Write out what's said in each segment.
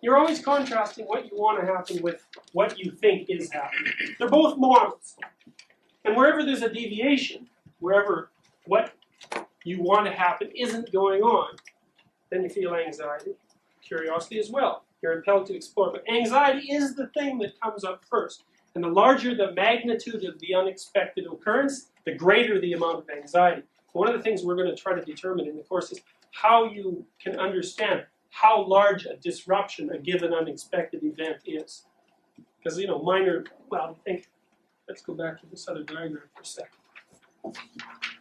You're always contrasting what you want to happen with what you think is happening. They're both models. And wherever there's a deviation, wherever what you want to happen isn't going on, then you feel anxiety, curiosity as well. You're impelled to explore. But anxiety is the thing that comes up first. And the larger the magnitude of the unexpected occurrence, the greater the amount of anxiety. One of the things we're going to try to determine in the course is how you can understand how large a disruption a given unexpected event is. Because, you know, minor, well, I think, let's go back to this other diagram for a second.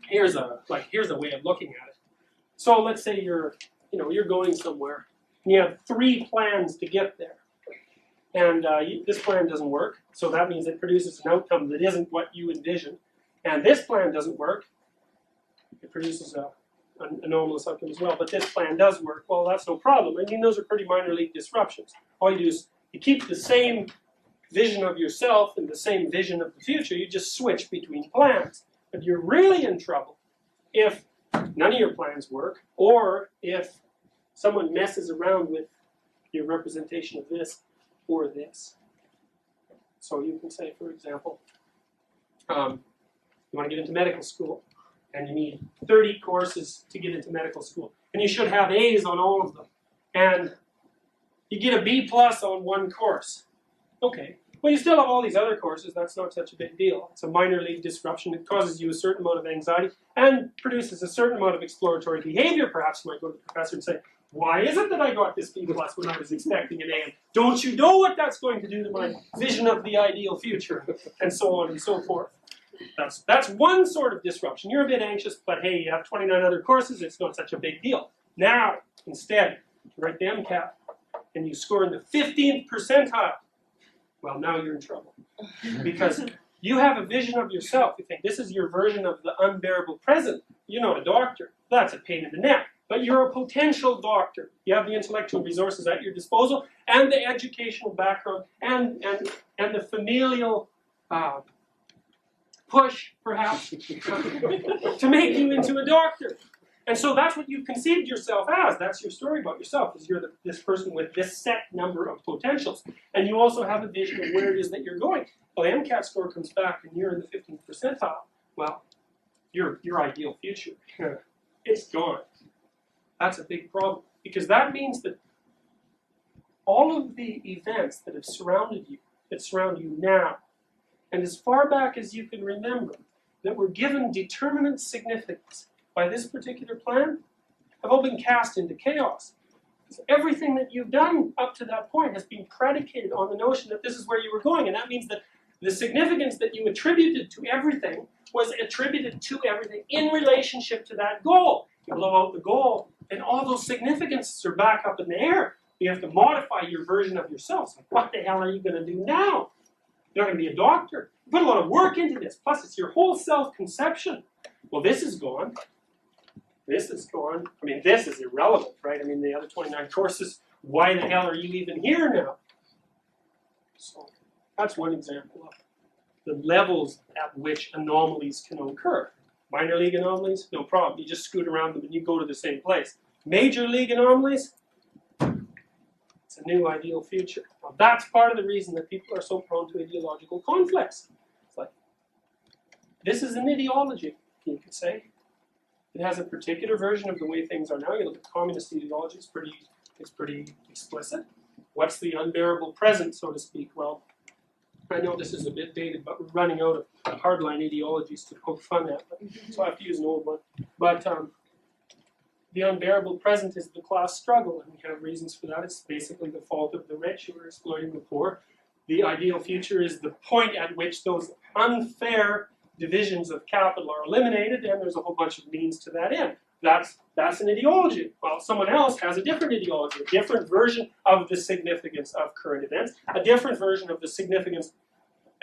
Here's a way of looking at it. So let's say you're going somewhere, and you have 3 plans to get there. And this plan doesn't work, so that means it produces an outcome that isn't what you envisioned. And this plan doesn't work. It produces an anomalous outcome as well, but this plan does work. Well, that's no problem. I mean, those are pretty minor league disruptions. All you do is you keep the same vision of yourself and the same vision of the future. You just switch between plans. But you're really in trouble if none of your plans work, or if someone messes around with your representation of this or this. So you can say, for example, you want to get into medical school, and you need 30 courses to get into medical school. And you should have A's on all of them. And you get a B+ on one course. Okay. Well, you still have all these other courses. That's not such a big deal. It's a minor league disruption. It causes you a certain amount of anxiety and produces a certain amount of exploratory behavior. Perhaps you might go to the professor and say, why is it that I got this B+ when I was expecting an A? And don't you know what that's going to do to my vision of the ideal future? And so on and so forth. That's one sort of disruption. You're a bit anxious, but hey, you have 29 other courses. It's not such a big deal. Now, instead, you write the MCAT, and you score in the 15th percentile. Well, now you're in trouble. Because you have a vision of yourself. You think this is your version of the unbearable present. You're not a doctor. That's a pain in the neck. But you're a potential doctor. You have the intellectual resources at your disposal, and the educational background, and the familial push, perhaps, to make you into a doctor. And so that's what you've conceived yourself as. That's your story about yourself, is you're this person with this set number of potentials. And you also have a vision of where it is that you're going. Well, the MCAT score comes back and you're in the 15th percentile. Well, your ideal future, it's gone. That's a big problem. Because that means that all of the events that have surrounded you, that surround you now, and as far back as you can remember, that were given determinate significance by this particular plan, have all been cast into chaos. Because everything that you've done up to that point has been predicated on the notion that this is where you were going, and that means that the significance that you attributed to everything was attributed to everything in relationship to that goal. You blow out the goal, and all those significances are back up in the air. You have to modify your version of yourself. It's like, what the hell are you going to do now? You're not going to be a doctor. You put a lot of work into this. Plus, it's your whole self-conception. Well, this is gone. This is gone. I mean, this is irrelevant, right? I mean, the other 29 courses, why the hell are you even here now? So that's one example of the levels at which anomalies can occur. Minor league anomalies, no problem. You just scoot around them and you go to the same place. Major league anomalies, it's a new ideal future. Now, that's part of the reason that people are so prone to ideological conflicts. It's like, this is an ideology, you could say. It has a particular version of the way things are now. You look at communist ideology, it's pretty explicit. What's the unbearable present, so to speak? Well, I know this is a bit dated, but we're running out of hardline ideologies to poke fun at, so I have to use an old one. But the unbearable present is the class struggle, and we have reasons for that. It's basically the fault of the rich who are exploiting the poor. The ideal future is the point at which those unfair divisions of capital are eliminated, and there's a whole bunch of means to that end. That's an ideology. Well, someone else has a different ideology, a different version of the significance of current events, a different version of the significance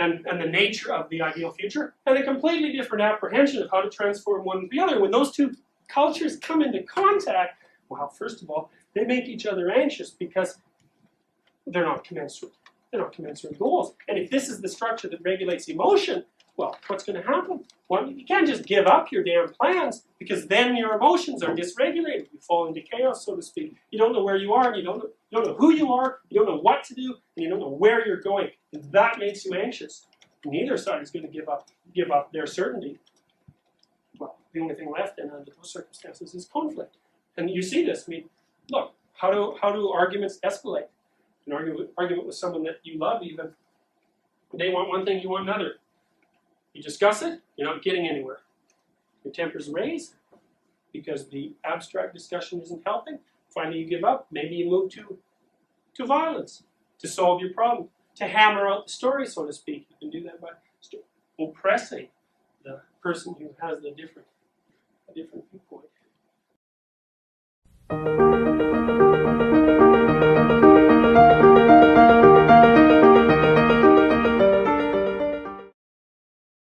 and the nature of the ideal future, and a completely different apprehension of how to transform one to the other. When those two cultures come into contact, well, first of all, they make each other anxious because they're not commensurate. They're not commensurate goals. And if this is the structure that regulates emotion, well, what's going to happen? Well, you can't just give up your damn plans, because then your emotions are dysregulated. You fall into chaos, so to speak. You don't know where you are, and you don't know You don't know who you are, you don't know what to do, and you don't know where you're going. And that makes you anxious. Neither side is going to give up their certainty. Well, the only thing left then under those circumstances is conflict. And you see this. I mean, look, how do arguments escalate? An argument with someone that you love even, they want one thing, you want another. You discuss it, you're not getting anywhere. Your temper's raised because the abstract discussion isn't helping. Finally, you give up. Maybe you move to violence to solve your problem, to hammer out the story, so to speak. You can do that by oppressing the person who has a different viewpoint.